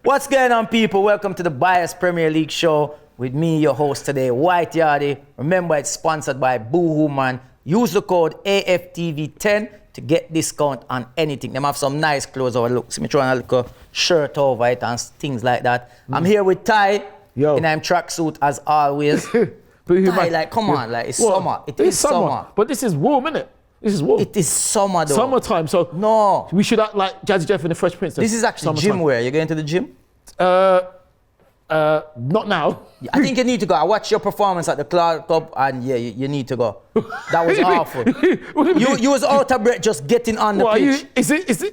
What's going on, people? Welcome to the Bias Premier League show with me, your host today, White Yardie. Remember, it's sponsored by Boohoo Man. Use the code AFTV10 to get discount on anything. They have some nice clothes over. Look, see me throwing a little shirt over it and things like that. I'm here with Ty in I'm tracksuit as always. Ty, like, come on, like it's summer. It is summer. But this is warm, isn't it? This is warm. It is summer though. Summertime, so no. We should act like Jazzy Jeff and the Fresh Prince. This is actually gym wear. You're going to the gym? Not now. I think you need to go. I watched your performance at the Cloud Cup and yeah, you need to go. That was awful. You was out of breath just getting on the pitch.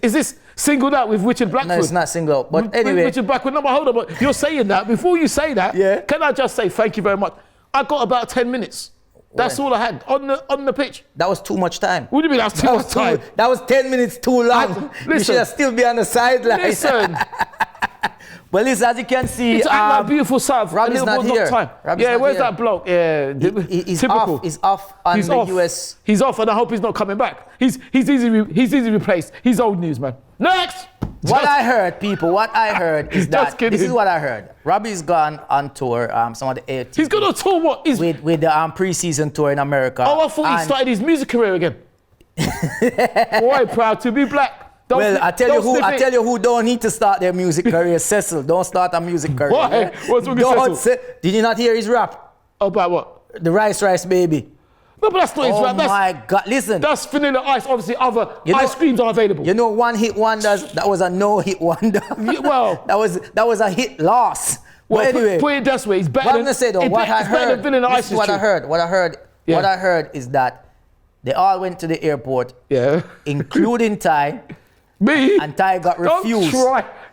Is this singled out with Richard Blackwood? No, it's not singled out. But anyway. Richard Blackwood, no, but hold on. But you're saying that. Before you say that, can I just say thank you very much? I got about 10 minutes. That's all I had on the pitch. That was too much time. What do you mean that was too much time? That was 10 minutes too long. You should still be on the sideline. Listen. Well, listen, as you can see, it's my beautiful South. Robbie's not here. Where's that bloke? Yeah, he's typical. He's off on the US. He's off, and I hope he's not coming back. He's easily replaced. He's old news, man. Next. What I heard is that this is what I heard. Robbie's gone on tour. Some of the AFTV. He's gone on tour. What? With the pre-season tour in America. Oh, I thought he started his music career again. Boy, proud to be black. I tell you who don't need to start their music career. Cecil, don't start a music career. Why? What's wrong with Cecil? Did you not hear his rap? About what? The Rice Baby. No, but that's not his rap. Oh my God! Listen. That's Vanilla Ice. Obviously, other ice creams are available. You know, one hit wonders. That was a no-hit wonder. Well, that was a hit loss. Well, but anyway, put it this way. It's better. What I'm gonna say though, what I heard. This is what I heard. What I heard is that they all went to the airport. Yeah. Including Ty. Me? And Ty got refused.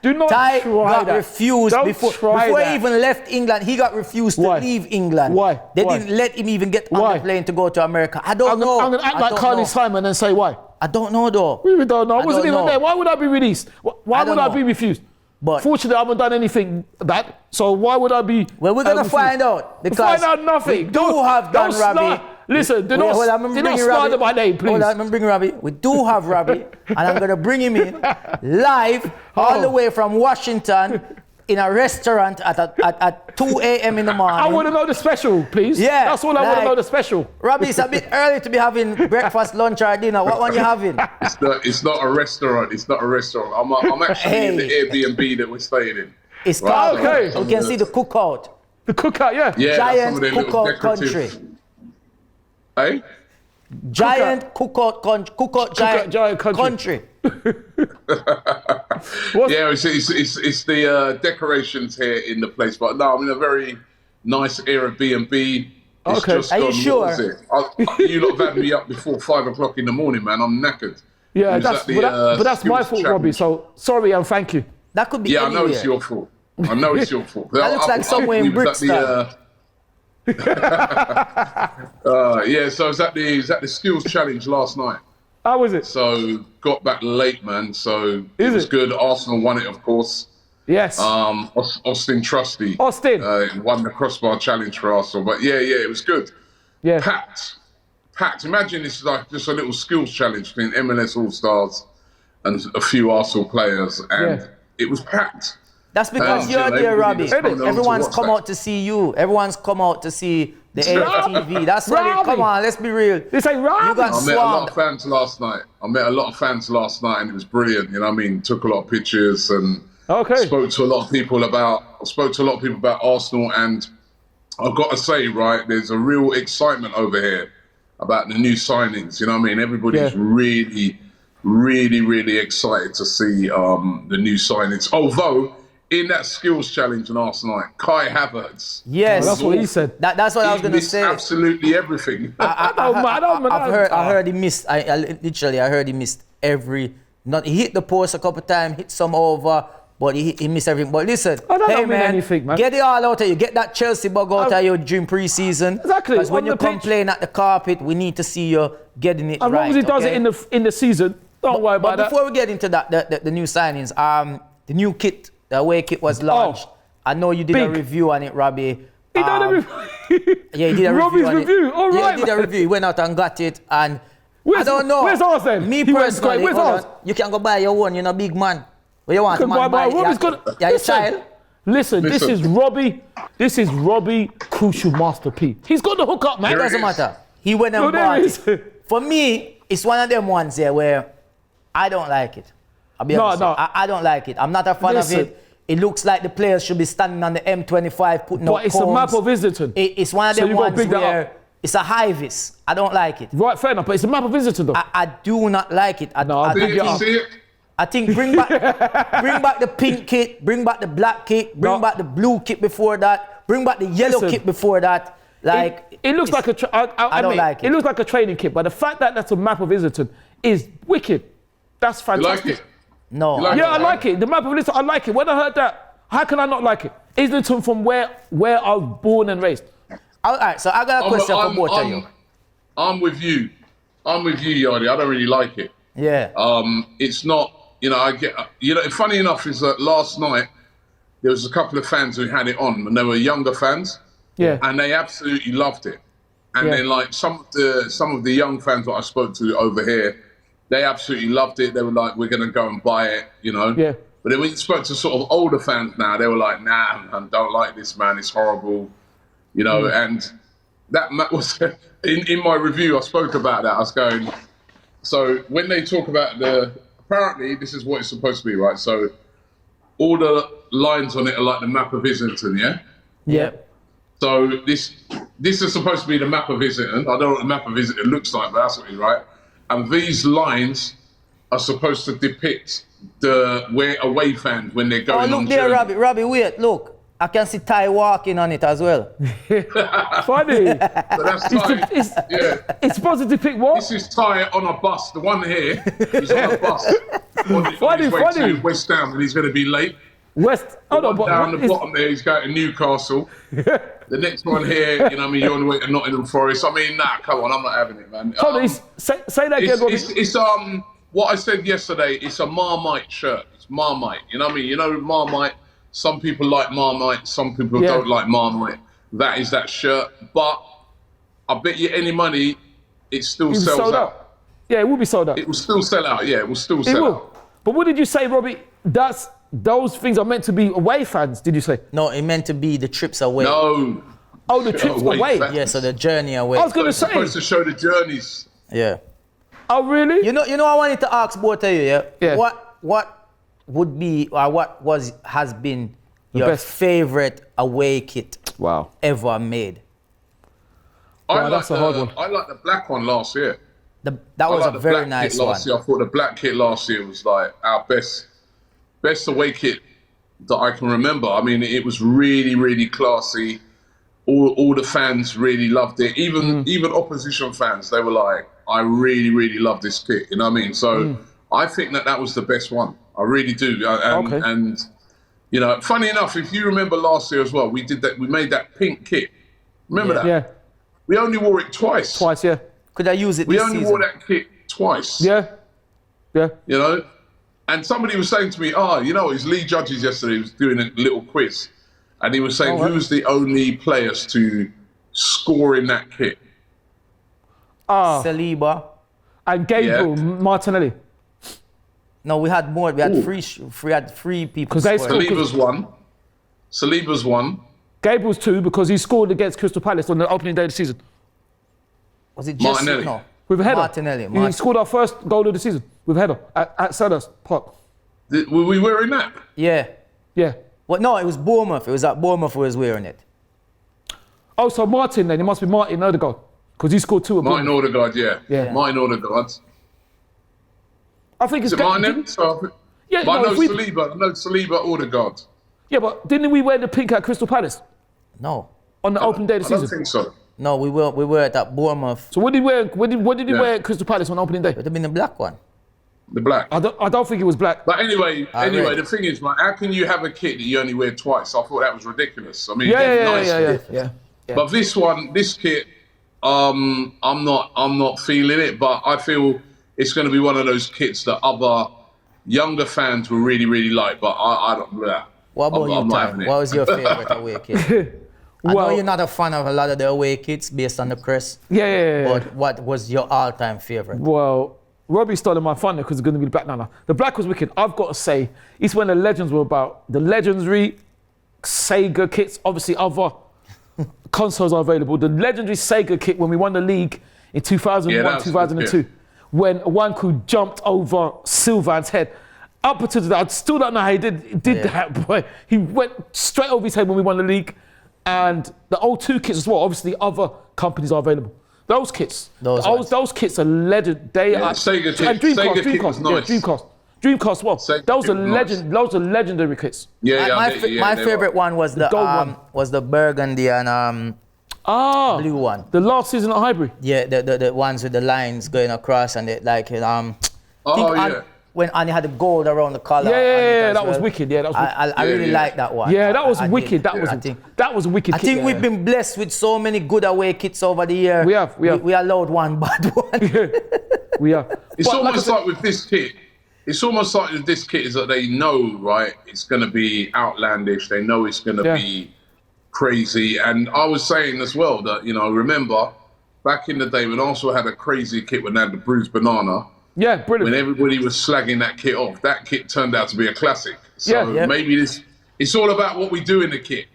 Do not try. Ty got refused before he even left England. He got refused to leave England. Why? They didn't let him even get on the plane to go to America. I don't know. I'm going to act like Carly Simon and say why. I don't know though. We don't know. I wasn't even there. Why would I be released? Why would I be refused? But fortunately, I haven't done anything bad. So why would I be? Well, we're going to find out. Because find out nothing. We do have done Robbie. Listen, do not slander my name, please. Hold on, I'm bringing Robbie. We do have Robbie, and I'm going to bring him in live all the way from Washington in a restaurant at 2 a.m. in the morning. I want to know the special, please. Yeah. That's all I want to know, the special. Robbie, it's a bit early to be having breakfast, lunch, or dinner. What one you having? It's not a restaurant. It's not a restaurant. I'm actually in the Airbnb that we're staying in. It's called, you can see the cookout. The cookout, yeah. Giant cookout country. Hey? Giant cookout giant country. Yeah, it's the decorations here in the place, but no, I'm in a very nice Airbnb. It's just Are you gone, sure? What was it? You lot have had me up before 5 o'clock in the morning, man. I'm knackered. Yeah, but that's my fault, Robbie. So sorry and thank you. That could be anywhere. I know it's your fault. I know it's your fault. That looks like somewhere in Brixton. Yeah, so I was at the skills challenge last night. How was it? So got back late, man. So it was good. Arsenal won it, of course. Yes. Austin Trusty. Won the crossbar challenge for Arsenal. But yeah, it was good. Yeah. Packed. Imagine this is like just a little skills challenge between MLS All Stars and a few Arsenal players, and it was packed. That's because you're there, Robbie. Everyone's come out to see you. Everyone's come out to see the AFTV. That's why come on, let's be real. This ain't Robbie. I met a lot of fans last night. And it was brilliant. You know what I mean? Took a lot of pictures and spoke to a lot of people about Arsenal. And I've got to say, right, there's a real excitement over here about the new signings. You know what I mean? Everybody's really, really, really excited to see the new signings. Although, in that skills challenge last night, Kai Havertz. Yes, that's what he said. That's what I was going to say. Absolutely everything. I heard he missed. I heard he missed every. He hit the post a couple of times, hit some over, but he missed everything. But listen, hey man, get it all out of you. Get that Chelsea bug out of you during pre-season. Exactly. Because when you come playing at the carpet, we need to see you getting it right. As long as he does it in the season, don't worry about that. But before we get into that, the new signings, the new kit. The away kit was launched. I know you did a review on it, Robbie. He did a review. Yeah, he did a review on review. All right. Yeah, he did a review. He went out and got it. And I don't know. Where's ours then? Me personally, you can go buy your one. You're not a big man. What you want? Man, Robbie's got. Yeah, your child. Listen, this is Robbie Crucial Master P. He's got the hook up, man. It doesn't matter. He went and bought it. For me, it's one of them ones here where I don't like it. I'll be honest. I don't like it. I'm not a fan of it. It looks like the players should be standing on the M25 putting up But it's a map of Islington. It's one of them ones where it's a high vis. I don't like it. Right, fair enough, but it's a map of Islington though. I do not like it. I think bring back the pink kit, bring back the black kit, bring back the blue kit before that, bring back the yellow kit before that. Like it looks like I don't like it. It looks like a training kit, but the fact that that's a map of Islington is wicked. That's fantastic. You like it? No. I like it. The map of Islington, I like it. When I heard that, how can I not like it? Islington from where I was born and raised. All right, so I got a question for both of you. I'm with you, Yardi. I don't really like it. Yeah. It's not. Funny enough is that last night there was a couple of fans who had it on, and they were younger fans. Yeah. And they absolutely loved it. And then like some of the young fans that I spoke to over here, they absolutely loved it. They were like, we're gonna go and buy it, Yeah. But then when you spoke to sort of older fans now, they were like, nah, I don't like this, man. It's horrible, And that was in my review. I spoke about that. I was going. So when they talk about apparently this is what it's supposed to be, right? So all the lines on it are like the map of Islington, yeah. Yeah. So this is supposed to be the map of Islington. I don't know what the map of Islington looks like, but that's what it is, right? And these lines are supposed to depict where away fans when they're going on. Oh, look there, Robbie, wait, look. I can see Ty walking on it as well. Funny. So that's Ty. It's supposed to depict what? This is Ty on a bus. The one here is on a bus. On his way to West Ham, and he's going to be late. Down the bottom there, he's going to Newcastle. The next one here, you're on the way to Nottingham Forest. I mean, come on, I'm not having it, man. Say that again, Robbie. It's what I said yesterday. It's a Marmite shirt. It's Marmite. You know what I mean? Marmite. Some people like Marmite. Some people don't like Marmite. That is that shirt. But I bet you any money, it still sells out. Yeah, it will be sold out. It will still sell out. Yeah, it will still sell out. But what did you say, Robbie? Those things are meant to be away fans, did you say? No, it meant to be the trips away. No. Oh, the trips away? Yeah, so the journey away. I was going to say. It's supposed to show the journeys. Yeah. Oh, really? You know, I wanted to ask both of you, yeah? What would be, or has been your favorite away kit ever made? That's a hard one. I like the black one last year. That was a very nice one. I thought the black kit last year was like our best away kit that I can remember. I mean, it was really, really classy. All the fans really loved it. Even opposition fans, they were like, I really, really love this kit. You know what I mean? So I think that was the best one. I really do. And funny enough, if you remember last year as well, we did that. We made that pink kit. Remember that? Yeah. We only wore it twice. Twice, yeah. Could I use it We this only season? wore that kit twice. Yeah. Yeah. And somebody was saying to me, it was Lee Judges yesterday. He was doing a little quiz. And he was saying, who's the only players to score in that kit? Saliba. And Gabriel Martinelli. No, we had more. We had three people. Saliba's one. Gabriel's two because he scored against Crystal Palace on the opening day of the season. Was it just Martinelli? No. With a header. Martinelli. He scored our first goal of the season with a header at Selhurst Park. Were we wearing that? Yeah. Yeah. Well, no, it was Bournemouth. It was at Bournemouth who was wearing it. Oh, so Martin then. It must be Martin Odegaard because he scored two at Martin Odegaard, yeah. Martin Odegaard. I think it's Martin. Yeah, but I know Saliba, Odegaard. Yeah, but didn't we wear the pink at Crystal Palace? No. On the opening day of the season? I don't think so. No, we were at that Bournemouth. So what did he wear at Crystal Palace on opening day? It would have been the black one. The black. I don't think it was black. But anyway, the thing is, like, how can you have a kit that you only wear twice? I thought that was ridiculous. I mean, yeah. But this kit, I'm not feeling it. But I feel it's going to be one of those kits that other younger fans will really, really like. But I don't. What about you, Ty? What was your favorite away kit? I know you're not a fan of a lot of the away kits based on the crest. Yeah. But what was your all-time favorite? Well, Robbie stole my thunder because it's going to be the black. No. The black was wicked. I've got to say, it's when the legends were about. The legendary Sega kits, obviously other consoles are available. The legendary Sega kit when we won the league in 2001, 2002, when one crew jumped over Sylvan's head. Up until that, I still don't know how he did that, boy. He went straight over his head when we won the league. And the old 2 kits as well, obviously other companies are available. Those kits, those kits are legend. They are. Sega kit, and Dreamcast was nice. Yeah, Dreamcast, well. Those are legend. Those are legendary kits. My favorite one was the burgundy and blue one. The last season at Highbury. Yeah, the ones with the lines going across and it like when Annie had the gold around the collar. Yeah, that was wicked. Yeah, that was wicked. I really like that one. Yeah, that was wicked. That was a wicked kit. I think we've been blessed with so many good away kits over the year. We have. We allowed one bad one. We have. It's almost like with this kit. It's almost like with this kit is that they know, right, it's going to be outlandish. They know it's going to be crazy. And I was saying as well that, remember back in the day when Arsenal had a crazy kit when they had the bruised banana. Yeah, brilliant. When everybody was slagging that kit off, that kit turned out to be a classic. So maybe it's all about what we do in the kit.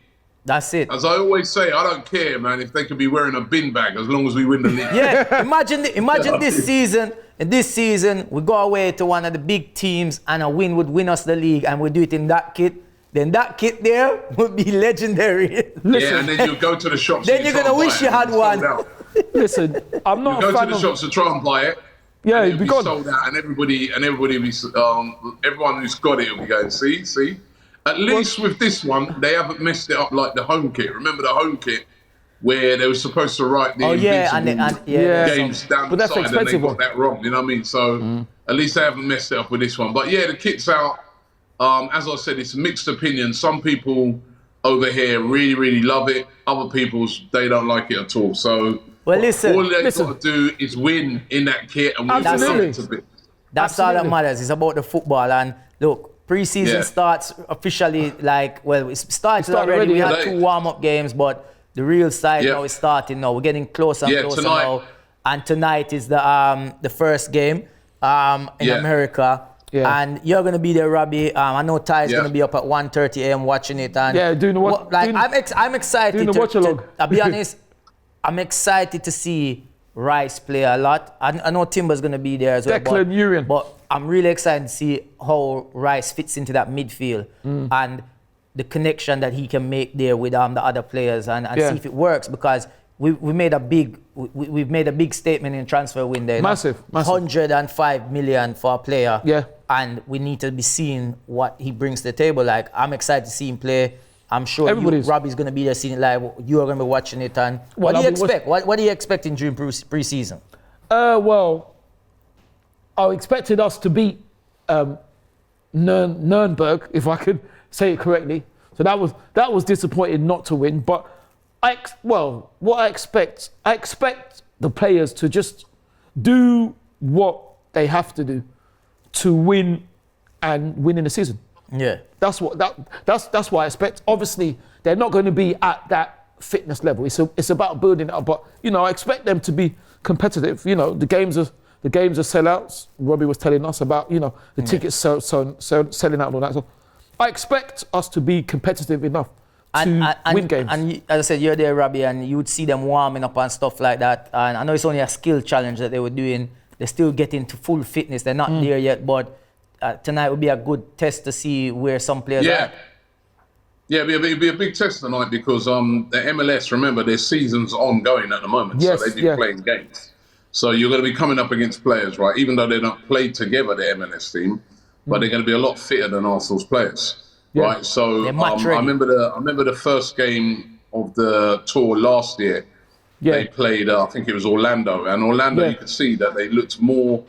That's it. As I always say, I don't care, man, if they could be wearing a bin bag as long as we win the league. Yeah, imagine this season. In this season, we go away to one of the big teams and a win would win us the league and we do it in that kit. Then that kit there would be legendary. Yeah, and then you go to the shops. Then you're going to wish you had one. Listen, I'm not a fan of... go to the shops to try and buy it. Yeah, it'll be sold out, and everybody everyone who's got it will be going, see. At least with this one, they haven't messed it up like the home kit. Remember the home kit where they were supposed to write the games down the side, and they got that wrong. You know what I mean? So at least they haven't messed it up with this one. But yeah, the kit's out. As I said, it's mixed opinion. Some people over here really, really love it. Other people, they don't like it at all. So. Well, listen. All they've got to do is win in that kit and win the That's all that matters. It's about the football. And look, pre-season starts officially it starts already. We had 2 warm-up games, but the real side now is starting now. We're getting closer and closer now. And tonight is the first game in America. Yeah. And you're going to be there, Robbie. I know Ty's going to be up at 1:30 a.m. watching it. And doing the watch. I'm excited. Doing the watch-along. I'll be honest. I'm excited to see Rice play a lot. I know Timber's going to be there as well. Declan Urian. But I'm really excited to see how Rice fits into that midfield and the connection that he can make there with the other players and see if it works, because we've made a big statement in transfer window. Massive. 105 million for a player. Yeah. And we need to be seeing what he brings to the table. Like, I'm excited to see him play. I'm sure Robbie's going to be there seeing it live. You're going to be watching it. And what do you expect? What are you expecting during pre-season? Well, I expected us to beat Nuremberg, if I could say it correctly. So that was disappointing not to win. But what I expect the players to just do what they have to do to win and win in the season. Yeah, that's what I expect. Obviously, they're not going to be at that fitness level. It's about building it up. But I expect them to be competitive. The games are sellouts. Robbie was telling us about the tickets selling out and all that. So I expect us to be competitive enough to win games. And as I said, you're there, Robbie, and you would see them warming up and stuff like that. And I know it's only a skill challenge that they were doing. They're still getting to full fitness. They're not there yet, but. Tonight would be a good test to see where some players are. Yeah, it'll be a big test tonight because the MLS, remember, their season's ongoing at the moment. Yes, so they've been playing games. So you're going to be coming up against players, right? Even though they're not played together, the MLS team, but they're going to be a lot fitter than Arsenal's players, right? So I remember the first game of the tour last year. They played, I think it was Orlando, and Orlando, you could see that they looked more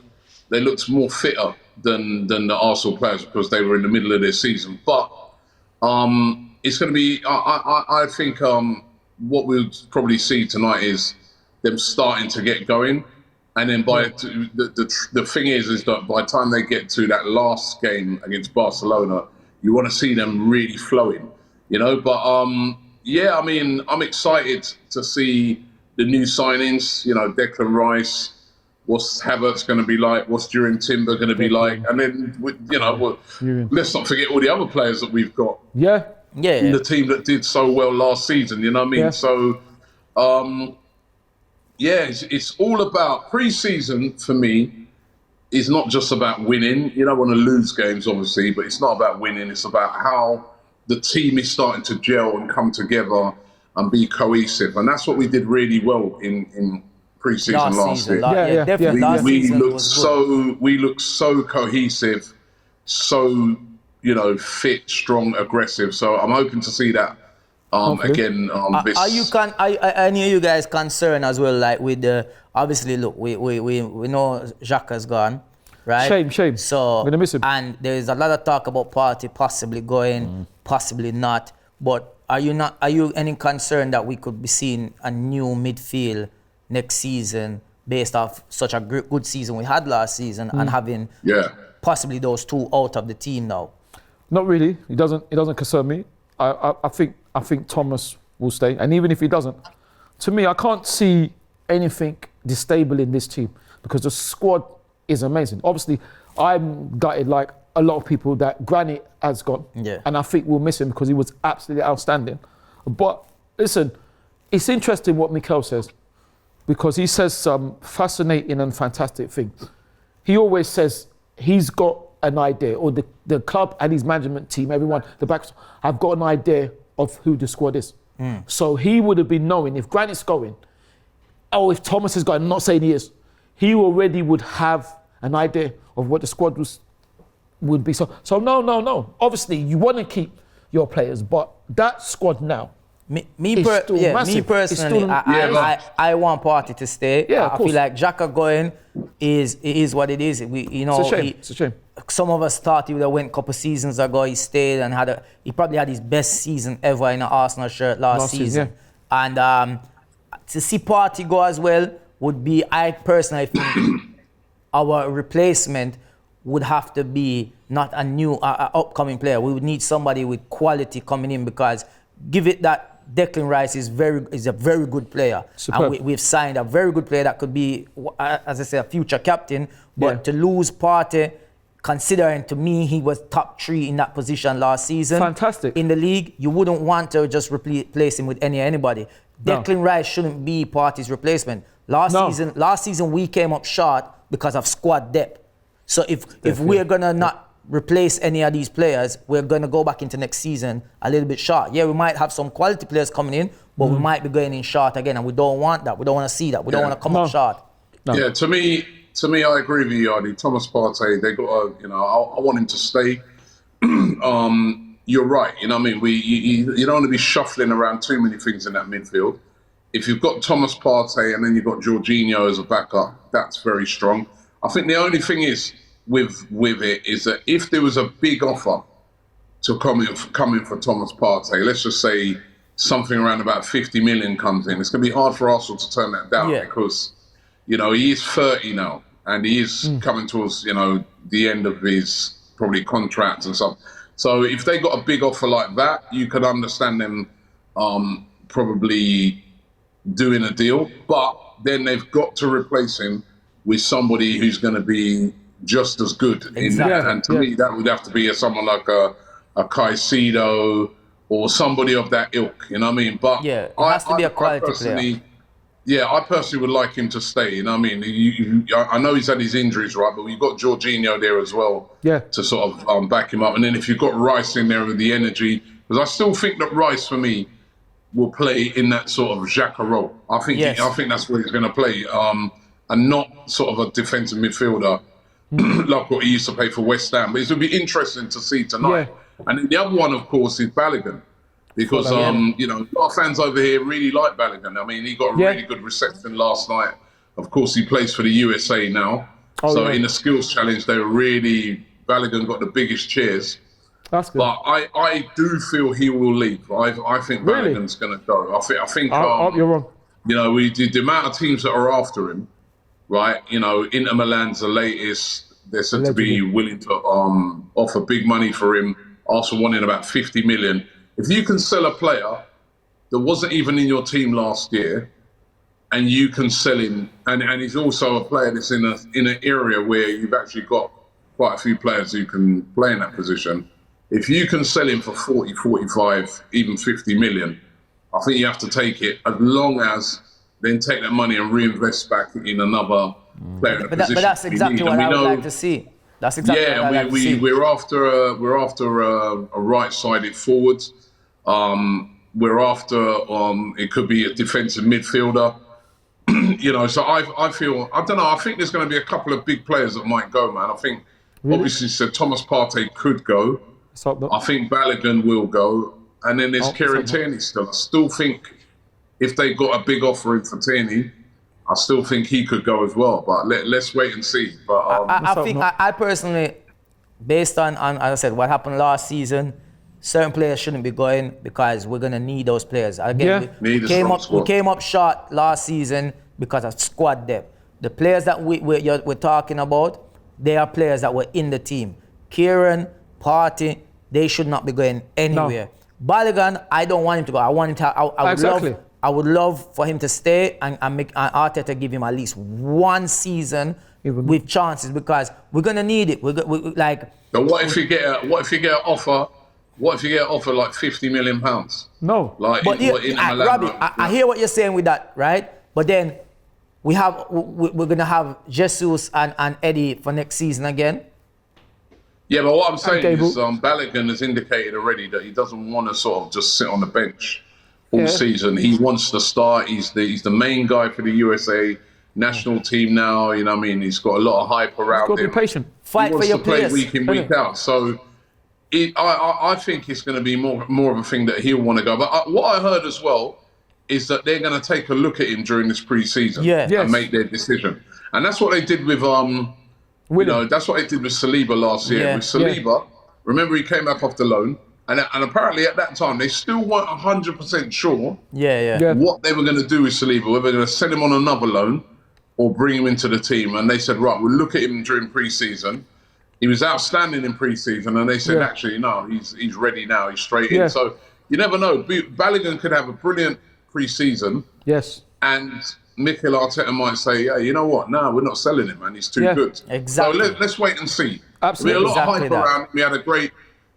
fitter than the Arsenal players because they were in the middle of their season. But it's going to be, I think what we'll probably see tonight is them starting to get going. And then the thing is that by the time they get to that last game against Barcelona, you want to see them really flowing, But I mean, I'm excited to see the new signings, Declan Rice, What's Havertz going to be like? What's Duran Timber going to be like? And then, let's not forget all the other players that we've got in the team that did so well last season, you know what I mean? Yeah. So, it's all about pre-season for me. Is not just about winning. You don't want to lose games, obviously, but it's not about winning. It's about how the team is starting to gel and come together and be cohesive. And that's what we did really well in pre-season last year. We looked so cohesive, so fit, strong, aggressive. So I'm hoping to see that again. Are any of you guys concerned as well? Like with the obviously, look, we know Xhaka's gone, right? Shame. So I'm gonna miss him. And there's a lot of talk about Partey possibly going, possibly not. But are you any concerned that we could be seeing a new midfield next season based off such a good season we had last season and having possibly those two out of the team now? Not really. It doesn't concern me. I think Thomas will stay, and even if he doesn't, to me, I can't see anything destable in this team because the squad is amazing. Obviously, I'm gutted like a lot of people that Granit has gone, and I think we'll miss him because he was absolutely outstanding. But listen, it's interesting what Mikel says because he says some fascinating and fantastic things. He always says he's got an idea, or the club and his management team, everyone, the backs, have got an idea of who the squad is. So he would have been knowing if Granit's going, or if Thomas is going, I'm not saying he is, he already would have an idea of what the squad would be. So no. Obviously, you want to keep your players, but that squad now, me personally, I want Partey to stay. I feel like Xhaka going is what it is. It's a shame. Some of us thought he would have went a couple seasons ago. He stayed and he probably had his best season ever in an Arsenal shirt last season. And to see Partey go as well would be, I personally think, our replacement would have to be not a new upcoming player. We would need somebody with quality coming in because give it that Declan Rice is a very good player. Superb. And we've signed a very good player that could be, as I say, a future captain. But to lose Partey, considering to me he was top 3 in that position last season. Fantastic. In the league, you wouldn't want to just replace him with anybody. Declan Rice shouldn't be Partey's replacement. Last season we came up short because of squad depth. So if we're gonna not replace any of these players, we're gonna go back into next season a little bit short. Yeah, we might have some quality players coming in, but we might be going in short again, and we don't want that. We don't want to see that. We don't want to come up short. Yeah, to me, I agree with you, Yardy. Thomas Partey, they got I want him to stay. You're right. You know what I mean? You don't want to be shuffling around too many things in that midfield. If you've got Thomas Partey and then you've got Jorginho as a backup, that's very strong. I think the only thing is with it is that if there was a big offer to come in for Thomas Partey, let's just say something around about 50 million comes in, it's going to be hard for Arsenal to turn that down because, he is 30 now and he is coming towards, the end of his probably contract and stuff. So if they got a big offer like that, you could understand them probably doing a deal, but then they've got to replace him with somebody who's going to be just as good. And to me, that would have to be someone like a Caicedo or somebody of that ilk, you know what I mean? But it has to be a quality player. Yeah, I personally would like him to stay, you know what I mean? I know he's had his injuries, right, but we've got Jorginho there as well to sort of back him up. And then if you've got Rice in there with the energy, because I still think that Rice, for me, will play in that sort of Xhaka role. I think that's where he's going to play, and not sort of a defensive midfielder like what he used to play for West Ham. But it would be interesting to see tonight. And then the other one, of course, is Balogun. Because, a lot of fans over here really like Balogun. I mean, he got a really good reception last night. Of course, he plays for the USA now. In the skills challenge, Balogun got the biggest cheers. That's good. But I do feel he will leave. I think Balogun's going to go. I think you're wrong. The amount of teams that are after him, right? Inter Milan's the latest. They're said to be willing to offer big money for him. Arsenal wanting about 50 million. If you can sell a player that wasn't even in your team last year and you can sell him, and he's also a player that's in an area where you've actually got quite a few players who can play in that position. If you can sell him for 40, 45, even 50 million, I think you have to take it, as long as then take that money and reinvest back in another player in a position. But that's exactly what I would like to see. That's exactly what I like to see. We're after a right-sided forward. We're after it could be a defensive midfielder. So I feel, I don't know, I think there's going to be a couple of big players that might go, man. I think obviously Sir Thomas Partey could go. I think Balogun will go, and then there's Kieran Tierney still. I still think if they got a big offering for Tierney, I still think he could go as well. But let's wait and see. But I personally, based on as I said, what happened last season, certain players shouldn't be going because we're gonna need those players. Again, we came up short last season because of squad depth. The players that we're talking about, they are players that were in the team. Kieran, Partey, they should not be going anywhere. No. Balogun, I don't want him to go. I want him to. I would love for him to stay and Arteta give him at least one season with chances, because we're gonna need it. But what if you get an offer? What if you get an offer like £50 million? No. Robbie, I hear what you're saying with that, right? But then we're gonna have Jesus and Eddie for next season again. Yeah, but what I'm saying is Balogun has indicated already that he doesn't want to sort of just sit on the bench all season. He wants to start. He's the main guy for the USA national team now. You know what I mean? He's got a lot of hype around him. Be patient. Fight for your players. He wants to play week in, week out. So I think it's going to be more of a thing that he'll want to go. But what I heard as well is that they're going to take a look at him during this pre-season and make their decision. And that's what they did with that's what they did with Saliba last year. With Saliba, remember he came back off the loan, and apparently at that time they still weren't 100% sure what they were going to do with Saliba, whether they're going to send him on another loan or bring him into the team. And they said, right, we'll look at him during pre-season. He was outstanding in pre-season, and they said, actually, no, he's ready now. He's straight in. So you never know. Balogun could have a brilliant pre-season. Yes. And Mikel Arteta might say, yeah, you know what? No, we're not selling him, man. He's too good. Exactly. So let's wait and see. Absolutely. There'll be a lot of hype around him. We had a great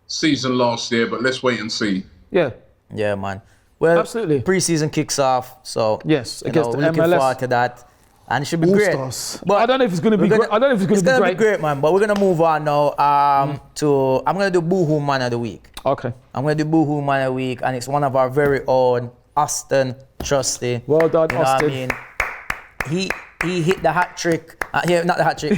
season last year, but let's wait and see. Yeah. Yeah, man. Well, absolutely. Pre-season kicks off, so against the looking MLS. forward to that. And it should be great. But I don't know if it's going to be great. I don't know if it's going to be great. It's going to be great, man. But we're going to move on now to... I'm going to do Boohoo Man of the Week. Okay. I'm going to do Boohoo Man of the Week, and it's one of our very own, Austin Trusty. Well done, Austin. I mean? He hit the hat trick. Not the hat trick.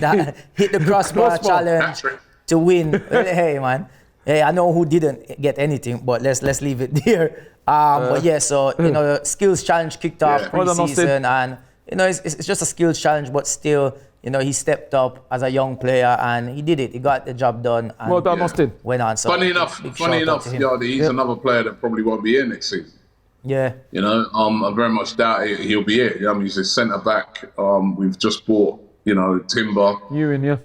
Hit the crossbar challenge to win. Hey, man. Hey, I know who didn't get anything, but let's leave it there. But yeah, so, skills challenge kicked off pre-season, and... it's just a skills challenge, but still, he stepped up as a young player and he did it. He got the job done. And well done, Austin. Went on. So funny enough, Yardy, he's another player that probably won't be here next season. Yeah. I very much doubt he'll be here. He's a centre back. We've just bought, Timber. Ewan, yeah.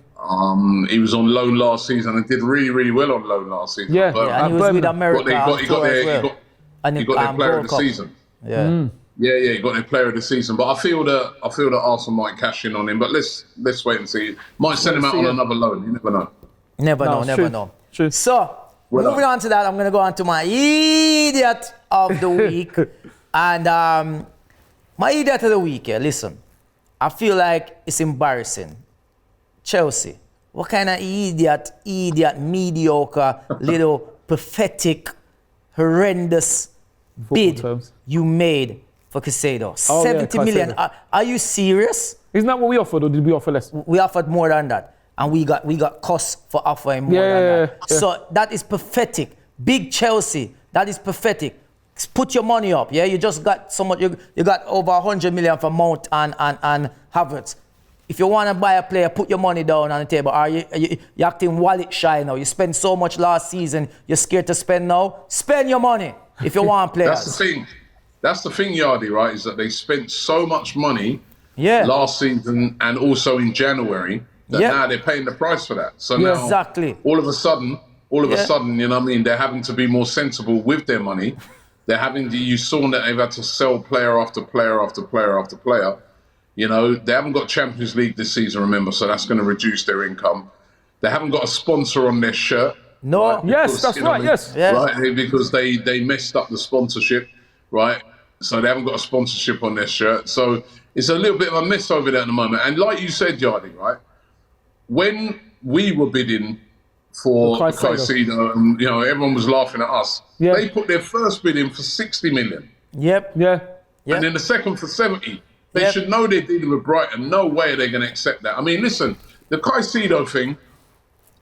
He was on loan last season and did really, really well on loan last season. Yeah, and he was with America. He got their player of the season. Yeah. Yeah, he got their player of the season. But I feel that Arsenal might cash in on him. But let's wait and see. Might send him out on another loan. You never know. Never know. True. So, moving on to that, I'm going to go on to my idiot of the week. And my idiot of the week, listen. I feel like it's embarrassing. Chelsea. What kind of idiot, mediocre, little pathetic, horrendous bid you made for Caicedo? 70 million. Are you serious? Isn't that what we offered, or did we offer less? We offered more than that, and we got cost for offering more than that. Yeah. So that is pathetic. Big Chelsea, that is pathetic. Put your money up. Yeah, you just got so much. You got over 100 million for Mount and Havertz. If you want to buy a player, put your money down on the table. You're acting wallet shy now. You spent so much last season. You're scared to spend now. Spend your money if you want players. That's the thing, Yardy, right? Is that they spent so much money last season and also in January that now they're paying the price for that. So now, all of a sudden, you know what I mean? They're having to be more sensible with their money. You saw that they've had to sell player after player after player after player. You know, they haven't got Champions League this season, remember, so that's going to reduce their income. They haven't got a sponsor on their shirt. No. Right? Yes, that's right, yes. Yeah. Right, because they messed up the sponsorship, right? So they haven't got a sponsorship on their shirt. So it's a little bit of a mess over there at the moment. And like you said, Yardy, right? When we were bidding for Caicedo, and you know, everyone was laughing at us. Yeah. They put their first bid in for 60 million. Yep. Yeah. And then the second for 70. They should know they're dealing with Brighton. No way are they going to accept that. I mean, listen, the Caicedo thing,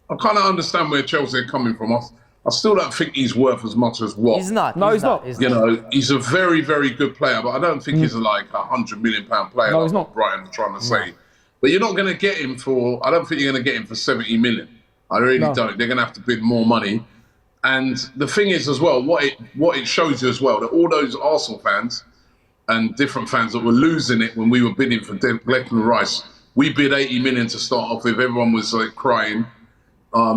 I kind of understand where Chelsea are coming from. I still don't think he's worth as much as what. He's not. No, he's not. You know, he's a very, very good player, but I don't think he's like a £100 million player. No, he's not. Brighton are trying to say. But you're not going to get him for, I don't think you're going to get him for 70 million. I really don't. They're going to have to bid more money. And the thing is as well, what it shows you as well, that all those Arsenal fans and different fans that were losing it when we were bidding for Declan Rice, we bid 80 million to start off with. Everyone was like crying.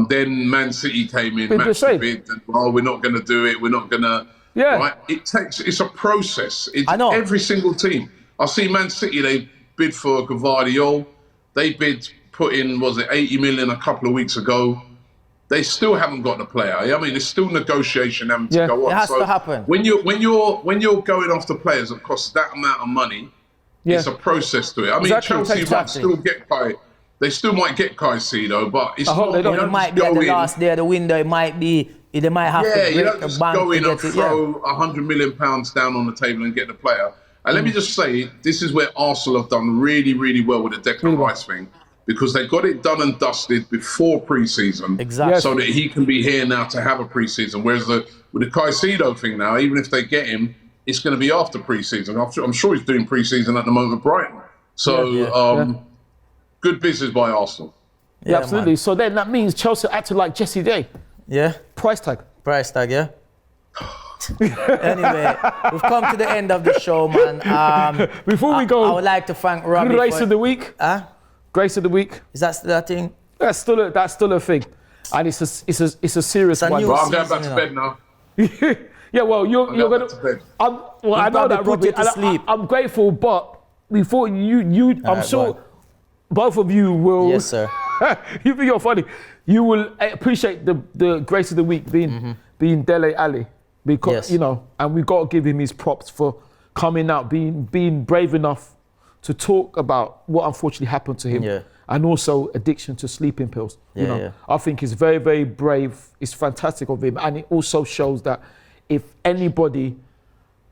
Then Man City came in, matched the bid, and, we're not going to do it. We're not going to. Yeah. Right? It's a process. I know. Every single team. I see Man City, they bid for Gvardiol. They put in, was it 80 million a couple of weeks ago. They still haven't got the player. I mean, there's still negotiation having to go on. It has to happen. When you're going after players that cost that amount of money, it's a process to it. I mean, Chelsea might still get they still might get Caicedo, but it's not. It might be at the last day of the window. It might be. They might have to break you don't the just bank go in to and get it. throw £100 million down on the table and get the player. And let me just say, this is where Arsenal have done really, really well with the Declan Rice thing, because they got it done and dusted before pre-season, so that he can be here now to have a pre-season. Whereas with the Caicedo thing now, even if they get him, it's going to be after pre-season. I'm sure he's doing pre-season at the moment with Brighton. So good business by Arsenal. Yeah, absolutely. Man. So then that means Chelsea acted like Jesse J. Yeah. Price tag, yeah. Anyway, we've come to the end of the show, man. Before we go, I would like to thank Robbie. Grace of the week. Grace of the week. Is that still a thing? That's still a thing, and it's a serious one. But I'm going back to bed now. Yeah, well, you're going to. I know that, Robbie. I'm grateful, but before you, I'm sure both of you will. Yes, sir. You think you're funny. You will appreciate the Grace of the week being Dele Alli, because you know, and we got to give him his props for coming out, being brave enough to talk about what unfortunately happened to him, and also addiction to sleeping pills. You know, I think he's very, very brave. It's fantastic of him, and it also shows that if anybody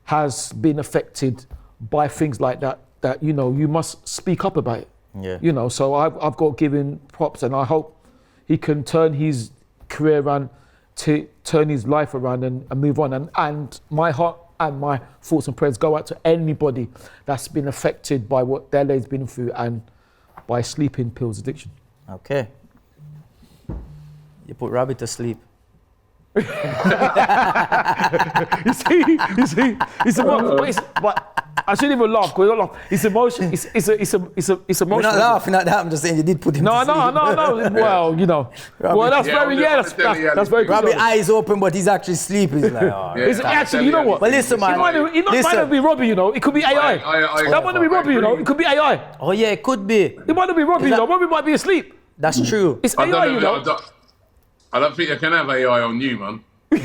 has been affected by things like that, that you know, you must speak up about it. Yeah. You know, so I've got to give him props, and I hope he can turn his career around, to turn his life around and move on. And my heart and my thoughts and prayers go out to anybody that's been affected by what Dele's been through and by sleeping pills addiction. Okay. You put Robbie to sleep. you see, but I shouldn't even laugh, because I don't laugh. It's emotion. It's emotional. We're not laughing at that. I'm just saying you did put him to sleep. No. Well, you know. Robbie, well, that's that's very good. Robbie eyes open, but he's actually sleeping. He's like, actually, you know what? But listen, man. It might not be Robbie, you know. It could be AI. That might not be Robbie, you know. It could be AI. Oh yeah, it could be. It might not be Robbie, you know. Robbie might be asleep. That's true. It's AI, you know. I don't think you can have AI on you, man. You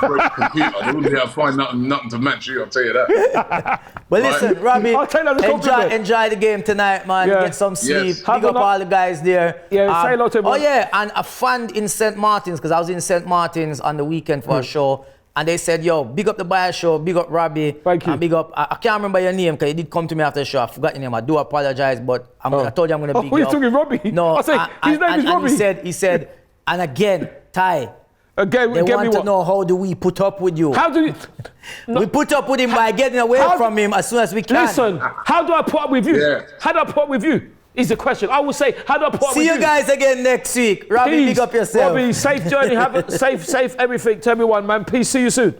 broke the computer. They wouldn't be able to find nothing to match you, I'll tell you that. But listen, Robbie, enjoy the game tonight, man. Yeah. Get some sleep. Yes. Big up all the guys there. Yeah, say hello to everyone. Oh yeah, and a fan in St. Martin's, because I was in St. Martin's on the weekend for a show. And they said, yo, big up the Bias show, big up Robbie. Thank you. And big up, I can't remember your name, because you did come to me after the show. I forgot your name. I do apologize, but I told you I'm going to big you up. Oh, you're talking Robbie? No. I say, his name is Robbie. He said, and again, Ty. Again, they want to know, how do we put up with you? How do you? We put up with him by getting away from him as soon as we can. Listen, how do I put up with you? Yeah. How do I put up with you? Is the question. I will say, how do I put up with you? See you guys again next week. Robbie, big up yourself. Robbie, safe journey. Have a safe everything. Tell me one, man. Peace. See you soon.